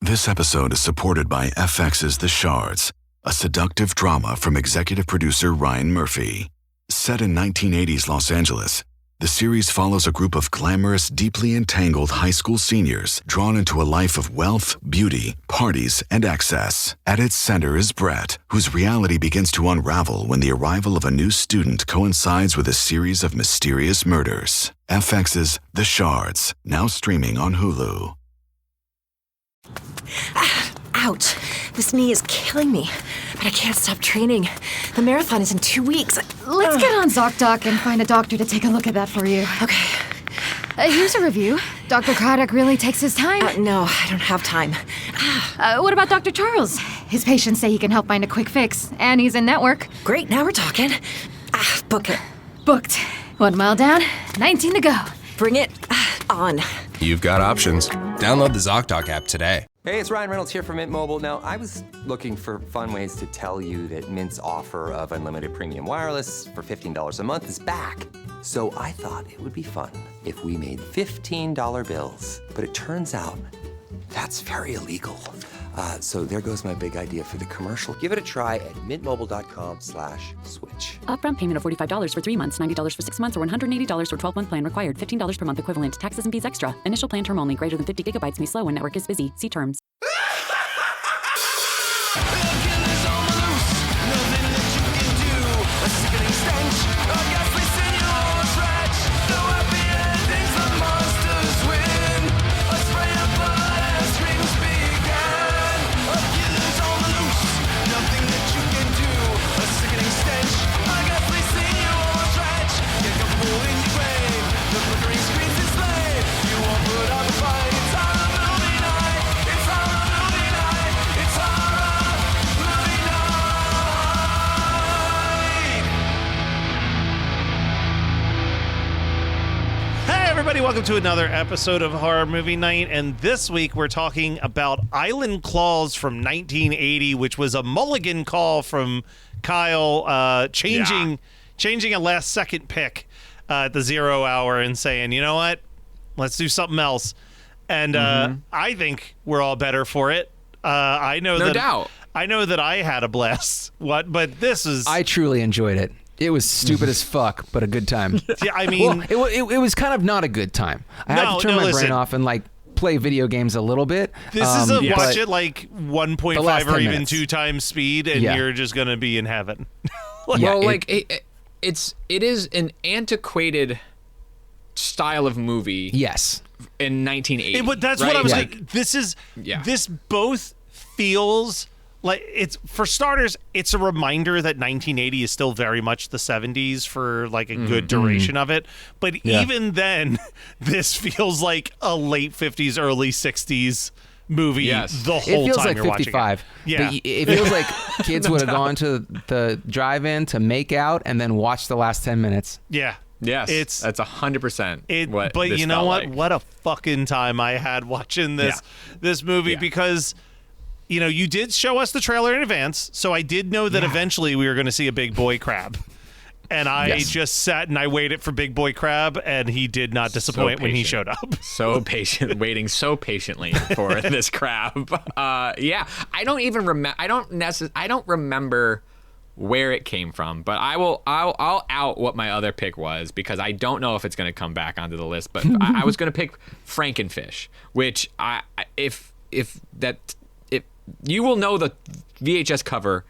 This episode is supported by FX's The Shards, a seductive drama from executive producer Ryan Murphy. Set in 1980s Los Angeles, the series follows a group of glamorous, deeply entangled high school seniors drawn into a life of wealth, beauty, parties, and excess. At its center is Brett, whose reality begins to unravel when the arrival of a new student coincides with a series of mysterious murders. FX's The Shards, now streaming on Hulu. Ouch. This knee is killing me, but I can't stop training. The marathon is in 2 weeks. Let's get on ZocDoc and find a doctor to take a look at that for you. Okay. Here's a review. Dr. Craddock really takes his time. No, I don't have time. What about Dr. Charles? His patients say he can help find a quick fix, and he's in network. Great, now we're talking. Book it. Booked. 1 mile down, 19 to go. Bring it on. You've got options. Download the ZocDoc app today. Hey, it's Ryan Reynolds here from Mint Mobile. Now, I was looking for fun ways to tell you that Mint's offer of unlimited premium wireless for $15 a month is back. So I thought it would be fun if we made $15 bills. But it turns out that's very illegal. So there goes my big idea for the commercial. Give it a try at mintmobile.com/switch. Upfront payment of $45 for 3 months, $90 for 6 months, or $180 for 12-month plan required. $15 per month equivalent. Taxes and fees extra. Initial plan term only. Greater than 50 gigabytes may slow when network is busy. See terms. Welcome to another episode of Horror Movie Night, and this week we're talking about Island Claws from 1980, which was a mulligan call from Kyle, changing a last-second pick at the 0 hour and saying, you know what, let's do something else. And I think we're all better for it. I know that I had a blast. But this is... I truly enjoyed it. It was stupid as fuck, but a good time. Yeah, I mean... Well, it was kind of not a good time. I had to turn my brain off and, play video games a little bit. This is watch it 1.5 or even 2 times speed, and you're just going to be in heaven. It is an antiquated style of movie. Yes. In 1980. But that's what I was like. This both feels... it's for starters, it's a reminder that 1980 is still very much the 70s for a good duration of it. But even then, this feels like a late 50s, early 60s movie the whole feels time like you're 55. Watching it. Yeah, it feels like kids would have gone to the drive-in to make out and then watch the last 10 minutes. Yeah. Yes, that's 100%. But you know what? Like. What a fucking time I had watching this movie because. You know, you did show us the trailer in advance, so I did know that eventually we were going to see a big boy crab. And I just sat and I waited for Big Boy Crab, and he did not disappoint when he showed up. So patient, waiting so patiently for this crab. I don't even remember. I don't remember where it came from, but I'll out what my other pick was because I don't know if it's going to come back onto the list. But I was going to pick Frankenfish, which you will know the VHS cover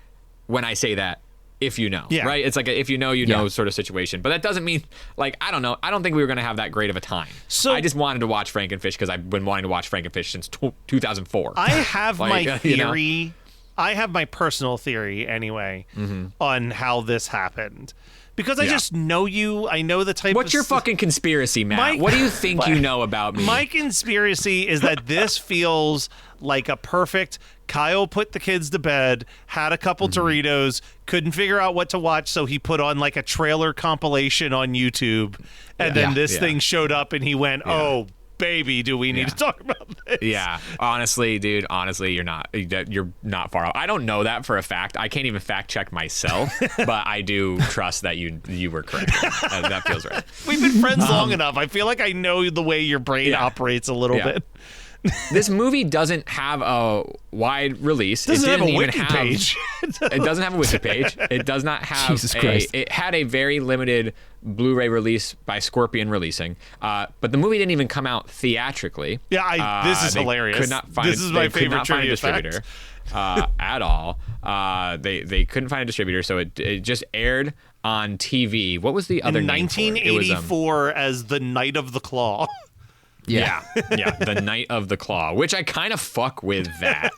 when I say that, if you know, right? It's like a if you know sort of situation. But that doesn't mean, I don't know. I don't think we were going to have that great of a time. So I just wanted to watch Frankenfish because I've been wanting to watch Frankenfish since 2004. I have my theory. I have my personal theory, anyway, on how this happened. Because I just know you. I know the type What's your fucking conspiracy, Matt? What do you think you know about me? My conspiracy is that this feels like a perfect... Kyle put the kids to bed, had a couple Doritos, couldn't figure out what to watch, so he put on a trailer compilation on YouTube, and then this thing showed up, and he went, oh, baby, do we need to talk about this? Yeah, honestly, dude, you're not far off. I don't know that for a fact. I can't even fact check myself, but I do trust that you were correct. That feels right. We've been friends long enough. I feel like I know the way your brain operates a little bit. This movie doesn't have a wide release. Doesn't have a even wiki page. It doesn't have a wiki page. It does not have Jesus Christ. It had a very limited Blu-ray release by Scorpion Releasing, but the movie didn't even come out theatrically. Yeah, this is they hilarious. Could not find this is my favorite trivia distributor at all. They couldn't find a distributor, so it just aired on TV. What was the other in name for it? 1984 as The Night of the Claw. Yeah, The Night of the Claw, which I kind of fuck with that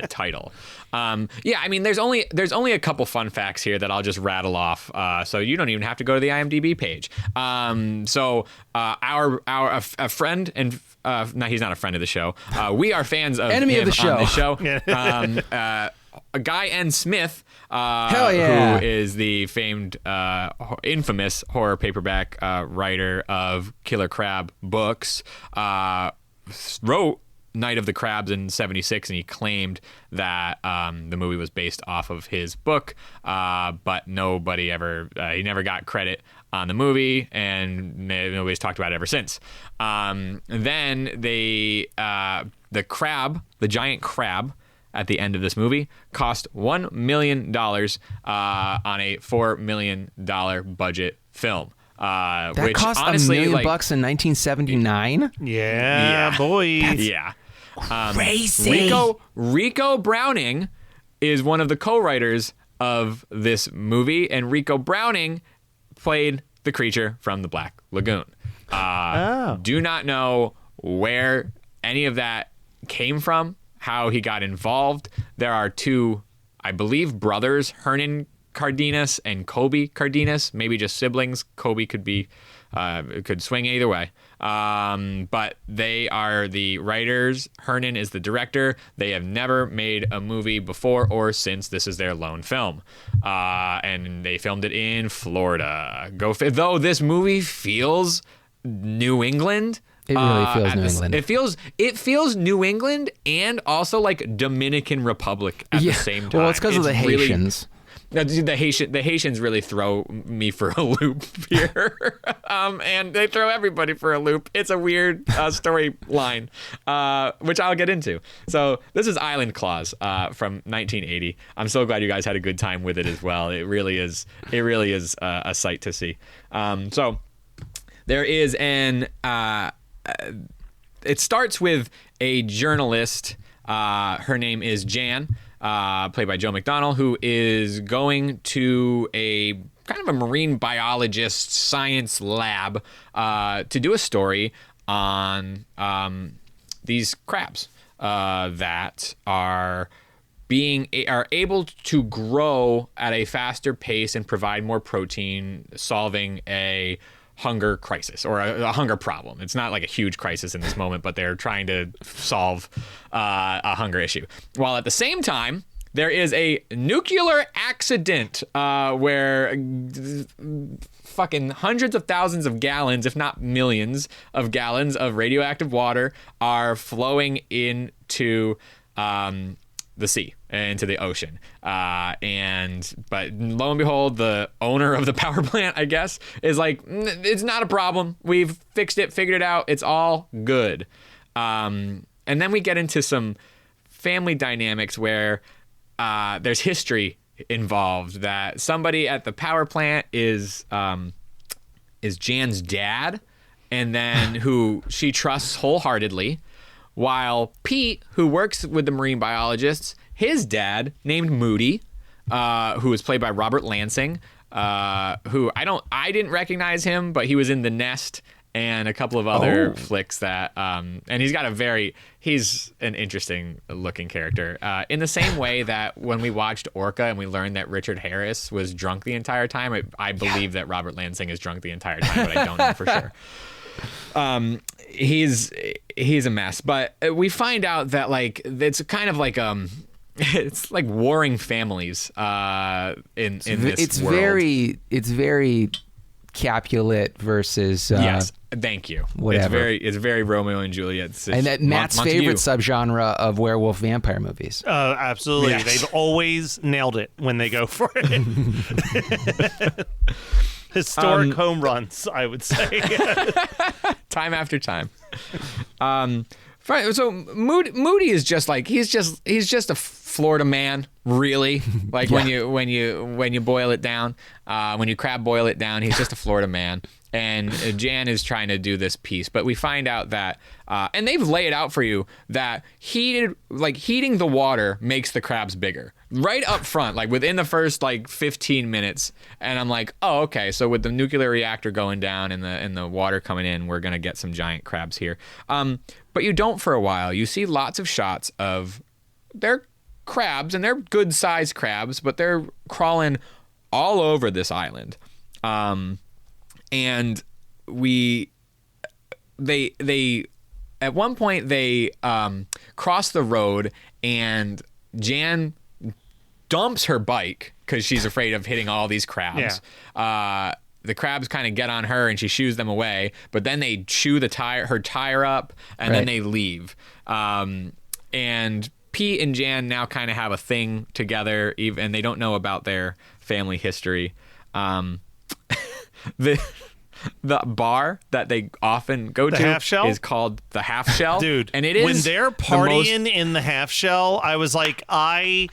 title. Yeah, I mean, there's only a couple fun facts here that I'll just rattle off, so you don't even have to go to the IMDb page. So a friend and no, he's not a friend of the show. We are fans of enemy him of the show. on the show. Guy N. Smith, Hell yeah. who is the famed, infamous horror paperback writer of Killer Crab books, wrote Night of the Crabs in '76, and he claimed that the movie was based off of his book, but nobody ever, he never got credit on the movie, and nobody's talked about it ever since. Then the crab, the giant crab, at the end of this movie cost $1 million on a $4 million budget film. That which cost honestly, $1 million like, bucks in 1979. Yeah, boy. Yeah. Crazy. Rico Browning is one of the co-writers of this movie, and Rico Browning played the creature from the Black Lagoon. Do not know where any of that came from, how he got involved. There are two, I believe, brothers, Hernan Cardenas and Kobe Cardenas, maybe just siblings. Kobe could be, could swing either way. But they are the writers. Hernan is the director. They have never made a movie before or since. This is their lone film. And they filmed it in Florida. Though this movie feels New England. It really feels New England. It feels New England and also like Dominican Republic at the same time. Well, it's because of the Haitians. The Haitians really throw me for a loop here, and they throw everybody for a loop. It's a weird storyline, which I'll get into. So this is Island Claws from 1980. I'm so glad you guys had a good time with it as well. It really is a sight to see. So there is an. It starts with a journalist. Her name is Jan, played by Joe McDonnell, who is going to a kind of a marine biologist science lab to do a story on these crabs that are able to grow at a faster pace and provide more protein, solving a hunger crisis or a hunger problem. It's not like a huge crisis in this moment, but they're trying to solve a hunger issue. While at the same time, there is a nuclear accident where fucking hundreds of thousands of gallons, if not millions of gallons of radioactive water are flowing into the sea, into the ocean. But lo and behold, the owner of the power plant, I guess, is like, it's not a problem. We've fixed it, figured it out. It's all good. And then we get into some family dynamics where there's history involved, that somebody at the power plant is Jan's dad, and then who she trusts wholeheartedly, while Pete, who works with the marine biologists, his dad, named Moody, who was played by Robert Lansing, who I didn't recognize him, but he was in The Nest and a couple of other flicks that, and he's an interesting looking character. In the same way that when we watched Orca and we learned that Richard Harris was drunk the entire time, I believe that Robert Lansing is drunk the entire time, but I don't know for sure. He's a mess, but we find out that like it's kind of like it's like warring families in this world. It's very Capulet versus yes, thank you. Whatever. It's very Romeo and Juliet. And that Matt's favorite subgenre of werewolf vampire movies. Absolutely. Yes. They've always nailed it when they go for it. Historic home runs, I would say. Time after time. Right. So Moody is just like he's just a Florida man, really. Like when you boil it down, when you crab boil it down, he's just a Florida man. And Jan is trying to do this piece, but we find out that, and they've laid out for you that heating the water makes the crabs bigger right up front, like within the first 15 minutes. And I'm like, oh, okay. So with the nuclear reactor going down and the water coming in, we're gonna get some giant crabs here. But you don't for a while. You see lots of shots of their crabs, and they're good sized crabs, but they're crawling all over this island. And they at one point they cross the road, and Jan dumps her bike because she's afraid of hitting all these crabs. Yeah. The crabs kind of get on her, and she shoos them away, but then they chew her tire up, and then they leave. And Pete and Jan now kind of have a thing together, and they don't know about their family history. The bar that they often go to half shell? is called the Half Shell. Dude, and it is when they're partying in the Half Shell, I was like, it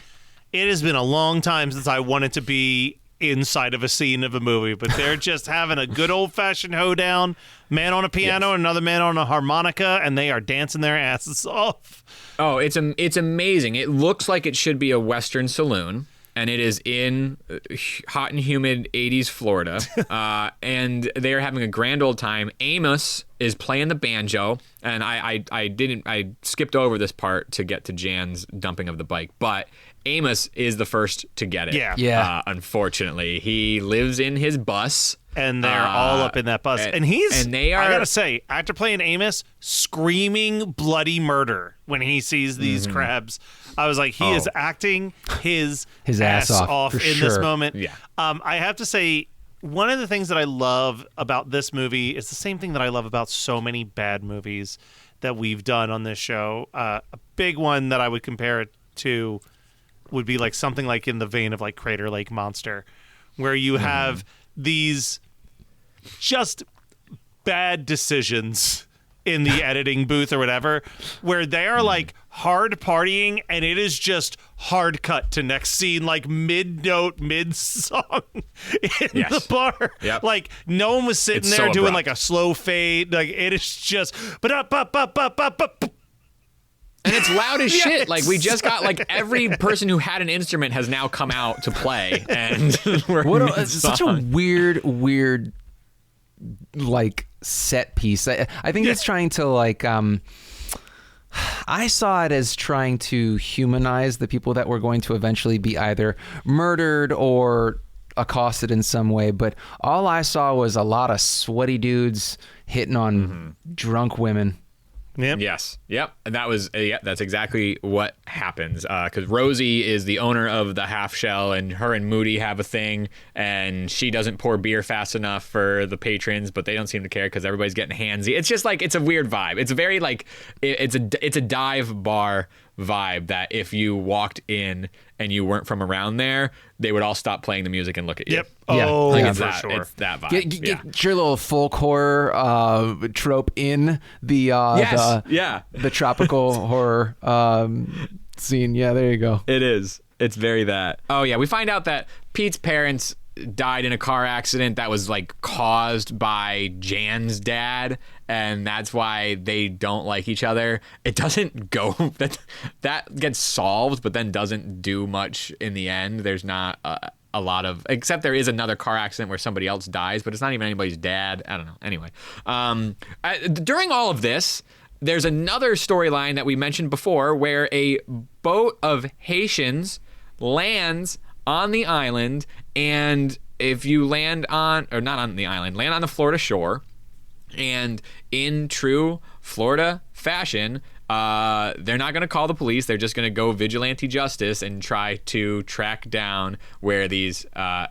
has been a long time since I wanted to be inside of a scene of a movie, but they're just having a good old-fashioned hoedown, man on a piano, another man on a harmonica, and they are dancing their asses off. Oh, it's amazing. It looks like it should be a Western saloon. And it is in hot and humid 80s Florida. And they are having a grand old time. Amos is playing the banjo. And I skipped over this part to get to Jan's dumping of the bike. But Amos is the first to get it. Yeah. Unfortunately, he lives in his bus. And they're all up in that bus. And they are, I gotta say, after playing Amos, screaming bloody murder when he sees these crabs. I was like, he is acting his ass off in this moment. Yeah. I have to say, one of the things that I love about this movie is the same thing that I love about so many bad movies that we've done on this show. A big one that I would compare it to would be like something like in the vein of like Crater Lake Monster, where you have these just bad decisions in the editing booth or whatever, where they are like hard partying, and it is just hard cut to next scene, like mid-note, mid-song in the bar. Yep. Like no one was sitting there doing like a slow fade. Like it is just and it's loud as shit. Like we just got like every person who had an instrument has now come out to play, and we're such a weird like set piece. I think it's trying to like I saw it as trying to humanize the people that were going to eventually be either murdered or accosted in some way, but all I saw was a lot of sweaty dudes hitting on drunk women. Yep. Yes. Yep. And that was that's exactly what happens. Because Rosie is the owner of the Half Shell, and her and Moody have a thing, and she doesn't pour beer fast enough for the patrons, but they don't seem to care because everybody's getting handsy. It's just like it's a weird vibe. It's a very like it's a dive bar vibe that if you walked in and you weren't from around there, they would all stop playing the music and look at you. Yep. Oh, like for sure. It's that vibe. Get your little folk horror trope in the the tropical horror scene. Yeah, there you go. It is. It's very that. Oh yeah, we find out that Pete's parents died in a car accident that was like caused by Jan's dad, and that's why they don't like each other. It doesn't go that gets solved, but then doesn't do much in the end. There's not a lot of, except there is another car accident where somebody else dies, but it's not even anybody's dad. I don't know. Anyway, during all of this, there's another storyline that we mentioned before where a boat of Haitians lands on the island, and if you land on, or not on the island, land on the Florida shore, and in true Florida fashion, they're not going to call the police. They're just going to go vigilante justice and try to track down where these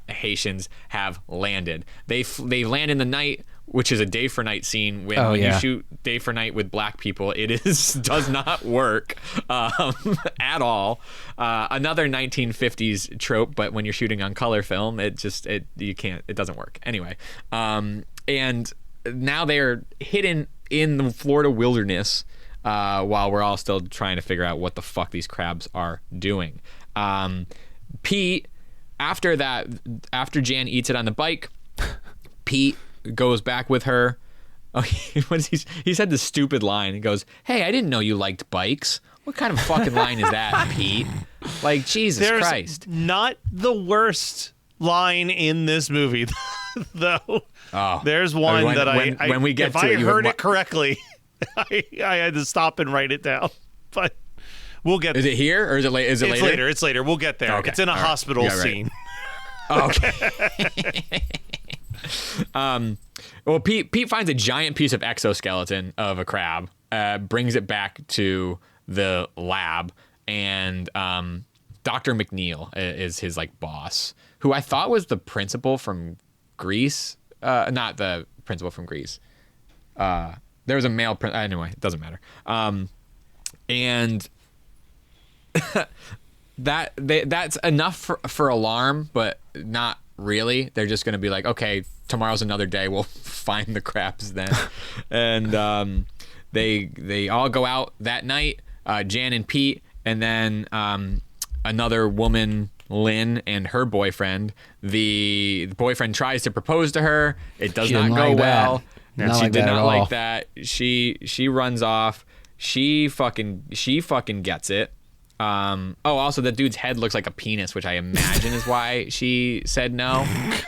Haitians have landed. They land in the night, which is a day for night scene. When you shoot day for night with black people, it does not work at all. Another 1950s trope, but when you're shooting on color film, it doesn't work. Anyway, and now they're hidden in the Florida wilderness. while we're all still trying to figure out what the fuck these crabs are doing. Pete, after Jan eats it on the bike, Pete goes back with her. Oh, he said this stupid line. He goes, "Hey, I didn't know you liked bikes." What kind of fucking line is that, Pete? Like, Jesus Christ. Not the worst line in this movie, though. Oh, there's one when we get if to I it, heard it correctly, I had to stop and wite it down. But we'll get. Is it here or is it late? Is it it's later? It's later. We'll get there. Okay. It's in a hospital scene. Oh, okay. Well, Pete finds a giant piece of exoskeleton of a crab, brings it back to the lab, and Dr. McNeil is his like boss, who I thought was the principal from Greece. Not the principal from Greece. There was a male anyway, it doesn't matter. And that's enough for alarm, but not really. They're just going to be like, okay, tomorrow's another day. We'll find the crabs then. And they all go out that night, Jan and Pete, and then another woman, Lynn, and her boyfriend. The boyfriend tries to propose to her. It does not go well. She did not like that. She runs off. She fucking gets it. Also the dude's head looks like a penis, which I imagine is why she said no.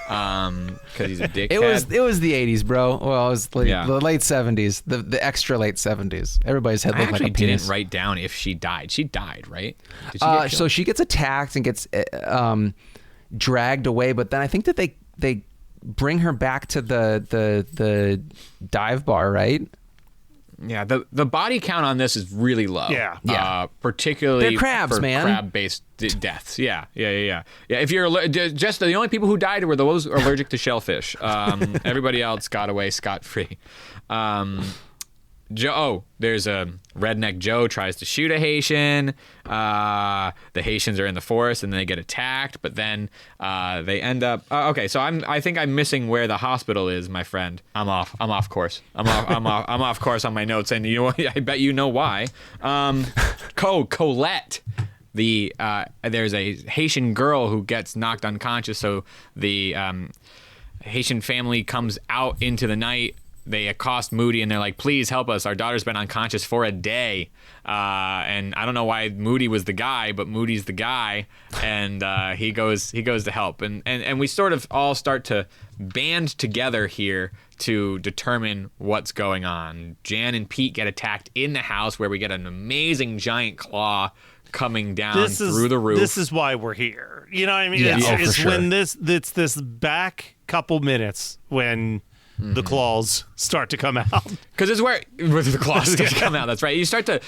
Because he's a dickhead. It was the 80s, bro. Well, it was the late 70s, the extra late 70s. Everybody's head looked like a penis. I actually didn't write down if she died. She died, right? Did she get killed? So she gets attacked and gets dragged away, but then I think that they bring her back to the dive bar, right? Yeah, the body count on this is really low. Yeah. Particularly they're crabs, for man. crab-based deaths. Yeah. If you're just the only people who died were those allergic to shellfish. Everybody else got away scot-free. There's a redneck Joe tries to shoot a Haitian. The Haitians are in the forest and then they get attacked, but then they end up. Okay, so I think I'm missing where the hospital is, my friend. I'm off course. I'm off course on my notes, and you know what? I bet you know why. Colette. There's a Haitian girl who gets knocked unconscious, so the Haitian family comes out into the night. They accost Moody and they're like, "Please help us. Our daughter's been unconscious for a day." And I don't know why Moody was the guy, but Moody's the guy, and he goes to help. And we sort of all start to band together here to determine what's going on. Jan and Pete get attacked in the house, where we get an amazing giant claw coming down through the roof. This is why we're here. You know what I mean? Yeah. It's sure. when it's this back couple minutes when the claws start to come out. Because it's where the claws start to come out. That's right. You start to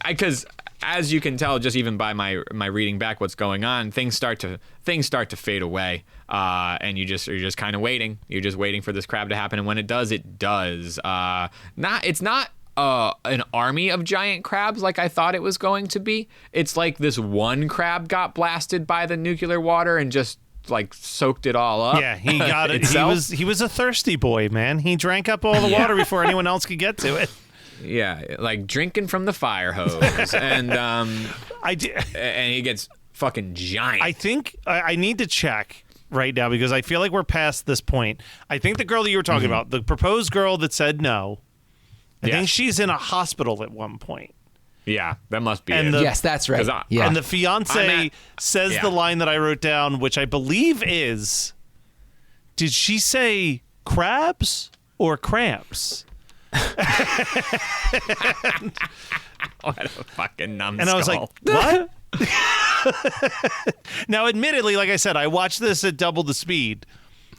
because as you can tell, just even by my reading back what's going on, things start to fade away, and you're just kind of waiting. You're just waiting for this crab to happen, and when it does, it does. It's not an army of giant crabs like I thought it was going to be. It's like this one crab got blasted by the nuclear water and just like soaked it all up. Yeah, he got it. He was a thirsty boy, man. He drank up all the water before anyone else could get to it. Yeah, like drinking from the fire hose, and and he gets fucking giant. I think I need to check right now because I feel like we're past this point. I think the girl that you were talking about, the proposed girl that said no, I think she's in a hospital at one point. Yeah, that must be and it. Yes, that's right. And the fiance says the line that I wrote down, which I believe is, did she say crabs or cramps? What a fucking numbskull. And I was like, what? Now, admittedly, like I said, I watched this at double the speed.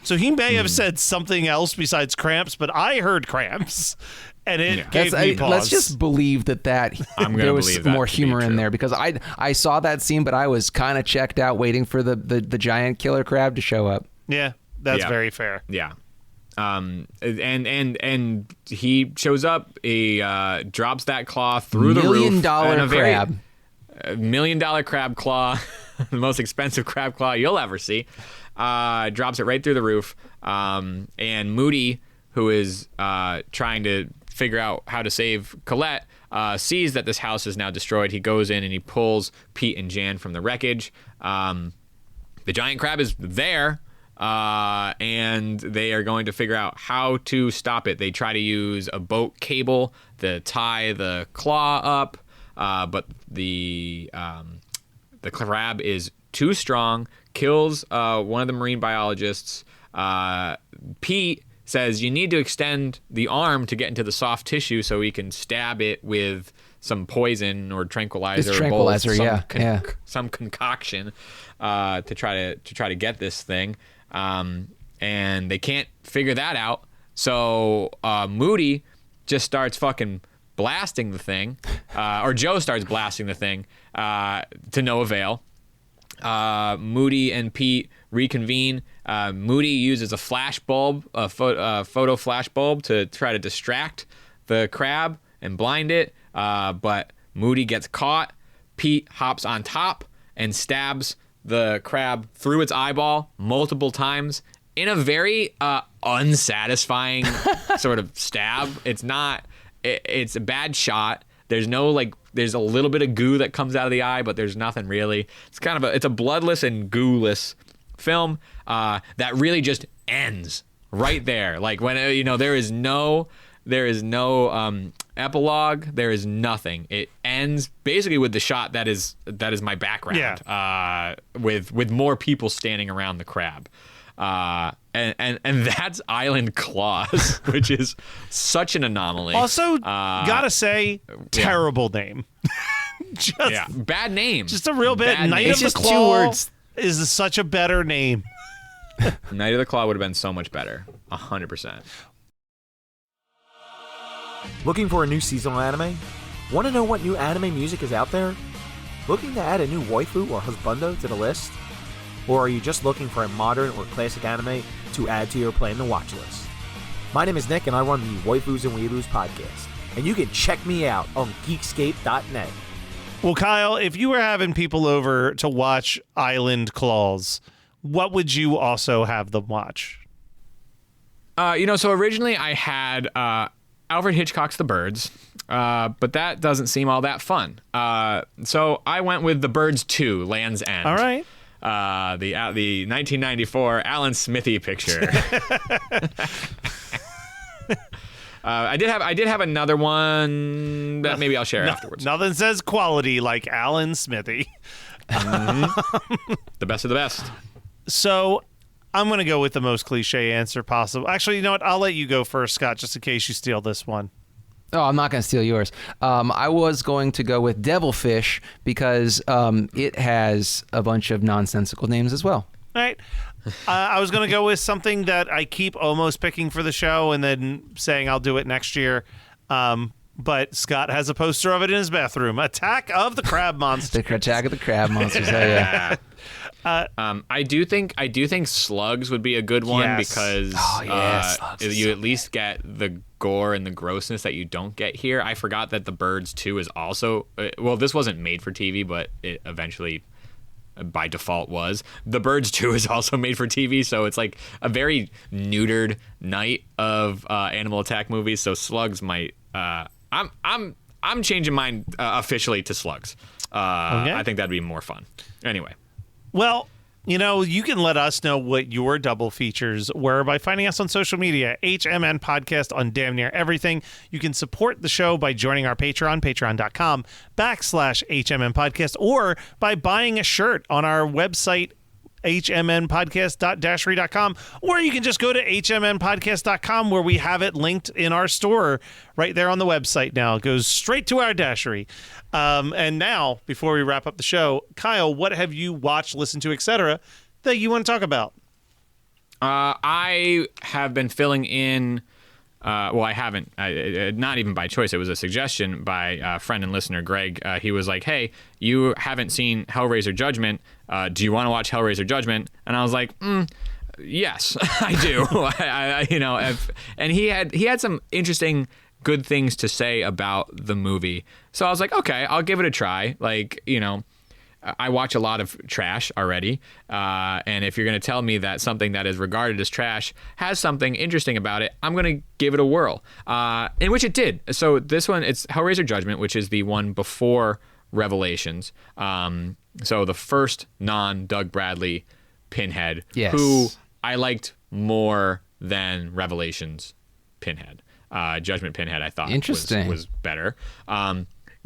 So he may have said something else besides cramps, but I heard cramps. And it gave me pause. Let's just believe that there was more humor in there, because I saw that scene, but I was kind of checked out waiting for the giant killer crab to show up. Yeah, that's very fair. Yeah. And he shows up, he drops that claw through the roof. $1 million crab. $1 million crab claw, the most expensive crab claw you'll ever see. Drops it right through the roof. And Moody, who is trying to figure out how to save Colette, sees that this house is now destroyed. He goes in and he pulls Pete and Jan from the wreckage. The giant crab is there, and they are going to figure out how to stop it. They try to use a boat cable to tie the claw up, but the crab is too strong, kills one of the marine biologists. Pete says you need to extend the arm to get into the soft tissue so he can stab it with some poison or tranquilizer. It's tranquilizer, some concoction to try to get this thing, and they can't figure that out. So Moody just starts fucking blasting the thing, or Joe starts blasting the thing to no avail. Moody and Pete reconvene. Moody uses a flash bulb, a photo flash bulb, to try to distract the crab and blind it. But Moody gets caught. Pete hops on top and stabs the crab through its eyeball multiple times in a very unsatisfying sort of stab. It's not. It's a bad shot. There's no there's a little bit of goo that comes out of the eye, but there's nothing really. It's a bloodless and goo-less film that really just ends right there. Like when there is no epilogue. There is nothing. It ends basically with the shot that is my background. Yeah. With more people standing around the crab. And that's Island Claws, which is such an anomaly. Also, gotta say, terrible name. Bad name. Just a real bit. Night of the Claw 2 words. Is such a better name. Night of the Claw would have been so much better. 100%. Looking for a new seasonal anime? Want to know what new anime music is out there? Looking to add a new waifu or husbando to the list? Or are you just looking for a modern or classic anime to add to your plan to watch list? My name is Nick and I run the Waifus and Weeaboos podcast, and you can check me out on Geekscape.net. Well, Kyle, if you were having people over to watch Island Claws, what would you also have them watch? So originally I had Alfred Hitchcock's The Birds, but that doesn't seem all that fun. So I went with The Birds 2, Land's End. All right. The 1994 Alan Smithy picture. I did have another one that maybe I'll share afterwards. Nothing says quality like Alan Smithy. Mm-hmm. The best of the best. So I'm going to go with the most cliche answer possible. Actually, you know what? I'll let you go first, Scott, just in case you steal this one. Oh, I'm not going to steal yours. I was going to go with Devilfish because it has a bunch of nonsensical names as well. All right. I was going to go with something that I keep almost picking for the show and then saying I'll do it next year. But Scott has a poster of it in his bathroom. Attack of the Crab Monsters. The Attack of the Crab Monsters. Oh, yeah. I do think Slugs would be a good one because you at least get the gore and the grossness that you don't get here. I forgot that The Birds 2 is also this wasn't made for TV, but it eventually by default was. The Birds 2 is also made for TV, so it's like a very neutered night of animal attack movies. So Slugs might. I'm changing mine officially to Slugs. Okay. I think that'd be more fun. Anyway. Well, you can let us know what your double features were by finding us on social media, HMN Podcast on damn near everything. You can support the show by joining our Patreon, patreon.com/HMN Podcast, or by buying a shirt on our website, hmnpodcast.dashery.com, or you can just go to hmnpodcast.com where we have it linked in our store right there on the website now. It goes straight to our dashery. And now, before we wrap up the show, Kyle, what have you watched, listened to, etc. that you want to talk about? I have been filling in. I haven't. Not even by choice. It was a suggestion by a friend and listener, Greg. He was like, "Hey, you haven't seen Hellraiser Judgment. Do you want to watch Hellraiser Judgment?" And I was like, "Yes, I do." And he had some interesting, good things to say about the movie. So I was like, "Okay, I'll give it a try." I watch a lot of trash already, and if you're going to tell me that something that is regarded as trash has something interesting about it, I'm going to give it a whirl, in which it did. So this one, it's Hellraiser Judgment, which is the one before Revelations. So the first non-Doug Bradley Pinhead, Yes. who I liked more than Revelations Pinhead. Judgment Pinhead, I thought was better.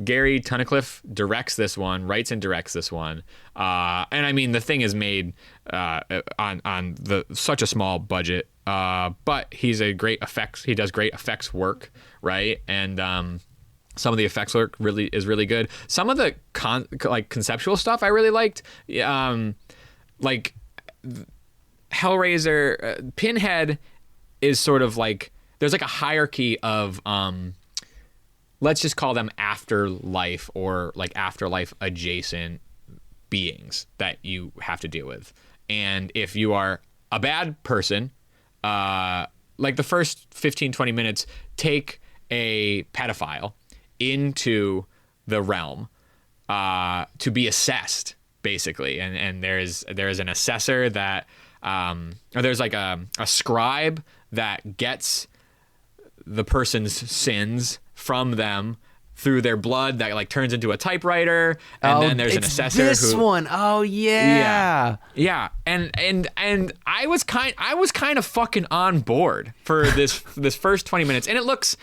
Gary Tunnicliffe directs this one, writes and directs this one, and I mean the thing is made on such a small budget, but he's a great effects. He does great effects work, right? And some of the effects work is really good. Some of the conceptual stuff I really liked, like Hellraiser Pinhead is sort of like there's like a hierarchy of let's just call them afterlife or like afterlife adjacent beings that you have to deal with. And if you are a bad person, like the first 15, 20 minutes, take a pedophile into the realm to be assessed, basically. And there's an assessor that, or there's like a scribe that gets the person's sins from them through their blood that like turns into a typewriter, and then there's an assessor this one. Oh yeah. And I was kind of fucking on board for this first 20 minutes, and it looks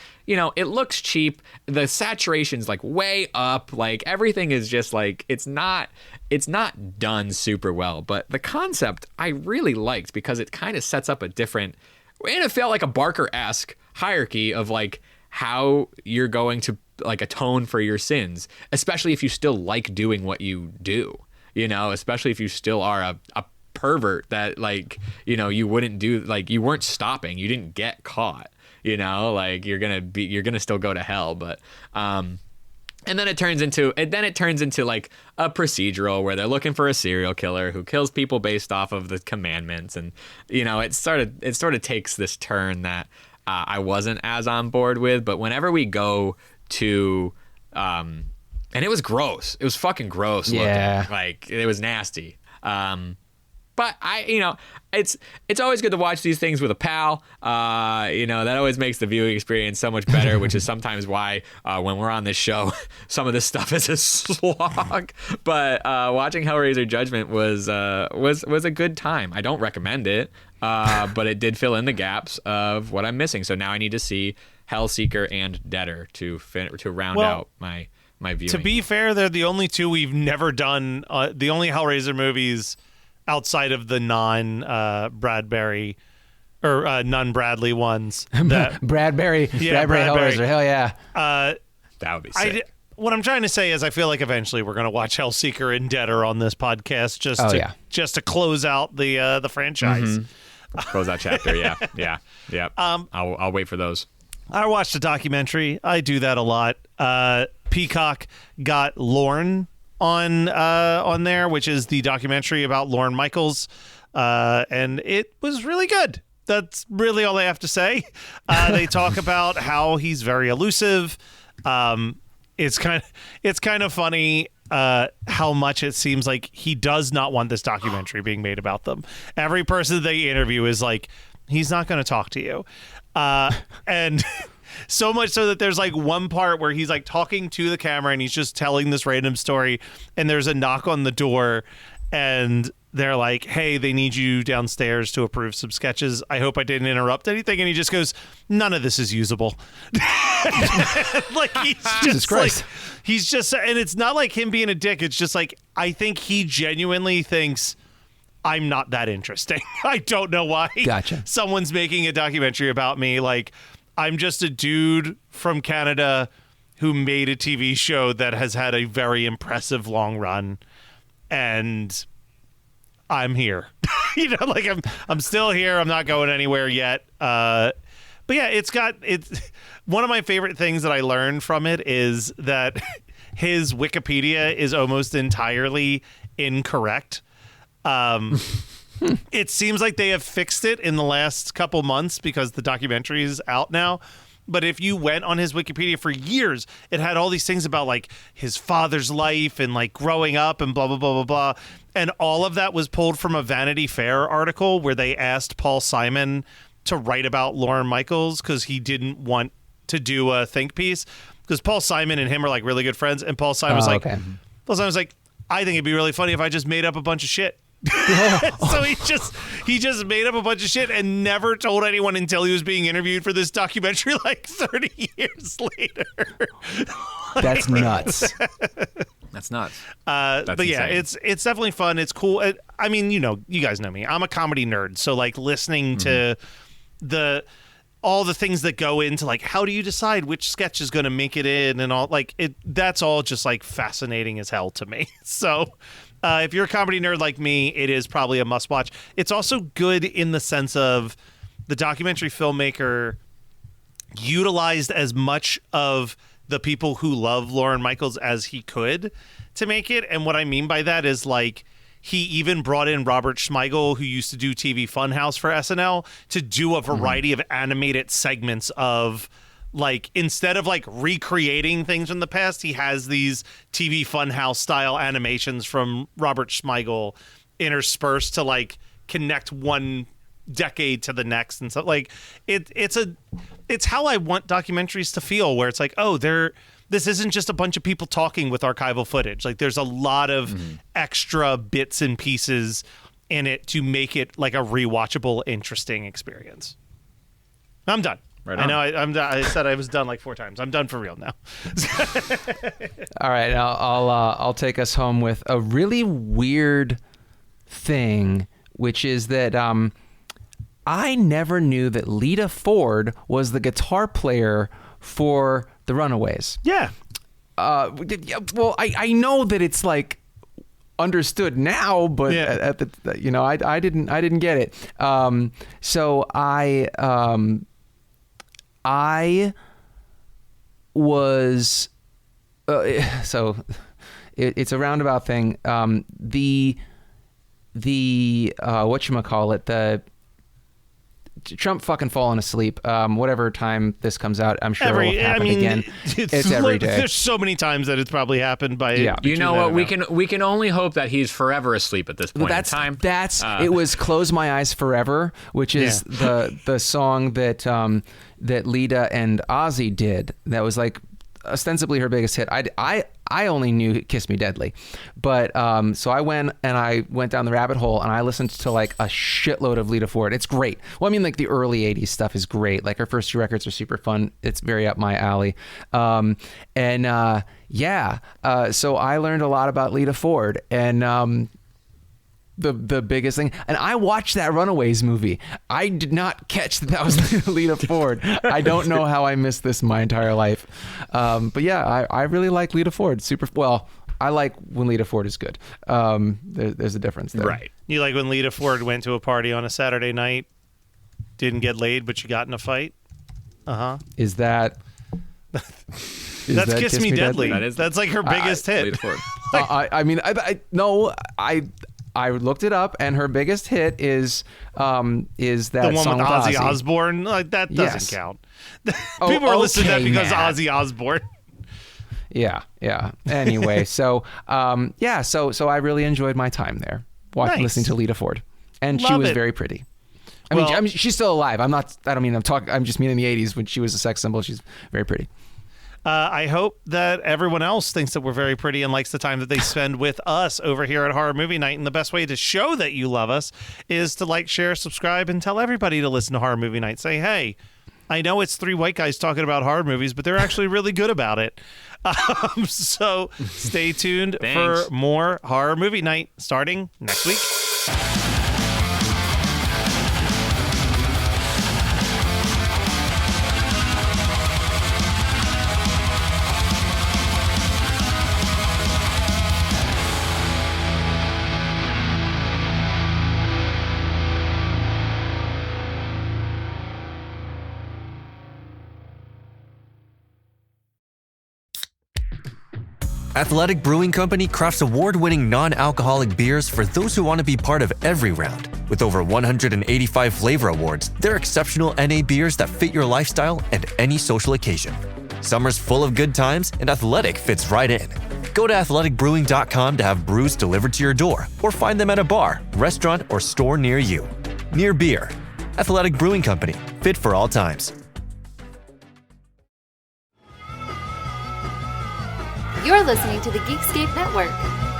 cheap. The saturation's like way up, like everything is just like it's not done super well, but the concept I really liked because it kind of sets up a different, and it felt like a Barker-esque hierarchy of like how you're going to like atone for your sins, especially if you still like doing what you do, especially if you still are a pervert that like, you wouldn't do, like you weren't stopping, you didn't get caught, like you're gonna still go to hell. But and then it turns into like a procedural where they're looking for a serial killer who kills people based off of the commandments, and it sort of takes this turn that I wasn't as on board with. But whenever we go to and it was gross, it was fucking gross looking, like it was nasty, but it's always good to watch these things with a pal. That always makes the viewing experience so much better, which is sometimes why when we're on this show some of this stuff is a slog. But watching Hellraiser Judgment was a good time. I don't recommend it, but it did fill in the gaps of what I'm missing. So now I need to see Hellseeker and Deader to round out my viewing. To be fair, they're the only two we've never done. The only Hellraiser movies outside of the non-Bradbury or non-Bradley ones. Bradbury Hellraiser, hell yeah. That would be sick. What I'm trying to say is I feel like eventually we're going to watch Hellseeker and Deader on this podcast just to close out the franchise. Mm-hmm. Close that chapter, yeah. I'll wait for those. I watched a documentary. I do that a lot. Peacock got Lorne on there, which is the documentary about Lorne Michaels, and it was really good. That's really all I have to say. They talk about how he's very elusive. It's kind of funny how much it seems like he does not want this documentary being made about them. Every person they interview is like, he's not going to talk to you, and. So much so that there's like one part where he's like talking to the camera and he's just telling this random story, and there's a knock on the door and they're like, hey, they need you downstairs to approve some sketches. I hope I didn't interrupt anything. And he just goes, none of this is usable. Like Jesus Christ. He's just, and it's not like him being a dick. It's just like, I think he genuinely thinks I'm not that interesting. I don't know why. Gotcha. Someone's making a documentary about me. Like, I'm just a dude from Canada who made a TV show that has had a very impressive long run, and I'm here. Like I'm still here. I'm not going anywhere yet. But yeah, it's one of my favorite things that I learned from it is that his Wikipedia is almost entirely incorrect. It seems like they have fixed it in the last couple months because the documentary is out now. But if you went on his Wikipedia for years, it had all these things about like his father's life and like growing up and blah, blah, blah, blah, blah. And all of that was pulled from a Vanity Fair article where they asked Paul Simon to write about Lorne Michaels because he didn't want to do a think piece. Because Paul Simon and him are like really good friends. And Paul Simon was like, I think it'd be really funny if I just made up a bunch of shit. So he just made up a bunch of shit and never told anyone until he was being interviewed for this documentary like 30 years later. That's nuts. That's nuts. But yeah, insane. it's definitely fun. It's cool. I mean, you guys know me. I'm a comedy nerd. So like listening to all the things that go into like how do you decide which sketch is going to make it in and all like it. That's all just like fascinating as hell to me. So. If you're a comedy nerd like me, it is probably a must-watch. It's also good in the sense of the documentary filmmaker utilized as much of the people who love Lorne Michaels as he could to make it. And what I mean by that is, like, he even brought in Robert Smigel, who used to do TV Funhouse for SNL, to do a variety of animated segments of... Like, instead of, like, recreating things from the past, he has these TV Funhouse-style animations from Robert Smigel interspersed to, like, connect one decade to the next and stuff. Like, it's how I want documentaries to feel, where it's like, oh, this isn't just a bunch of people talking with archival footage. Like, there's a lot of extra bits and pieces in it to make it, like, a rewatchable, interesting experience. I'm done. Right I on. know I'm done. I said I was done like 4 times. I'm done for real now. All right, I'll take us home with a really weird thing, which is that I never knew that Lita Ford was the guitar player for the Runaways. Yeah. Well, I know that it's like understood now, but at the I didn't get it. So I was so it's a roundabout thing. The whatchamacallit, the Trump fucking falling asleep. Whatever time this comes out, I'm sure it'll happen again. It's every day. There's so many times that it's probably happened by. Yeah. You know what? We can only hope that he's forever asleep at this point in time. It was "Close My Eyes Forever," which is the song that that Lita and Ozzy did. That was like ostensibly her biggest hit. I only knew "Kiss Me Deadly," but so I went down the rabbit hole and I listened to like a shitload of Lita Ford. It's great. Well, I mean, like the early '80s stuff is great. Like her first 2 records are super fun. It's very up my alley. So I learned a lot about Lita Ford and the biggest thing. And I watched that Runaways movie. I did not catch that was Lita Ford. I don't know how I missed this my entire life. But yeah, I really like Lita Ford. I like when Lita Ford is good. There's a difference there. Right. You like when Lita Ford went to a party on a Saturday night, didn't get laid, but you got in a fight? Is that... That's Kiss Me Deadly. That's like her biggest hit. Lita Ford. I looked it up, and her biggest hit is that the one song with Ozzy Ozzy Osbourne. Like that doesn't Yes. count. People are listening to that because Matt. Ozzy Osbourne. Yeah. Anyway, so I really enjoyed my time there, listening to Lita Ford, and she was very pretty. I mean, she's still alive. I'm just meaning the '80s when she was a sex symbol. She's very pretty. I hope that everyone else thinks that we're very pretty and likes the time that they spend with us over here at Horror Movie Night. And the best way to show that you love us is to like, share, subscribe, and tell everybody to listen to Horror Movie Night. Say, hey, I know it's 3 white guys talking about horror movies, but they're actually really good about it. So stay tuned for more Horror Movie Night starting next week. Athletic Brewing Company crafts award-winning non-alcoholic beers for those who want to be part of every round. With over 185 flavor awards, they're exceptional NA beers that fit your lifestyle and any social occasion. Summer's full of good times, and Athletic fits right in. Go to athleticbrewing.com to have brews delivered to your door, or find them at a bar, restaurant, or store near you. Near Beer. Athletic Brewing Company. Fit for all times. You're listening to the Geekscape Network.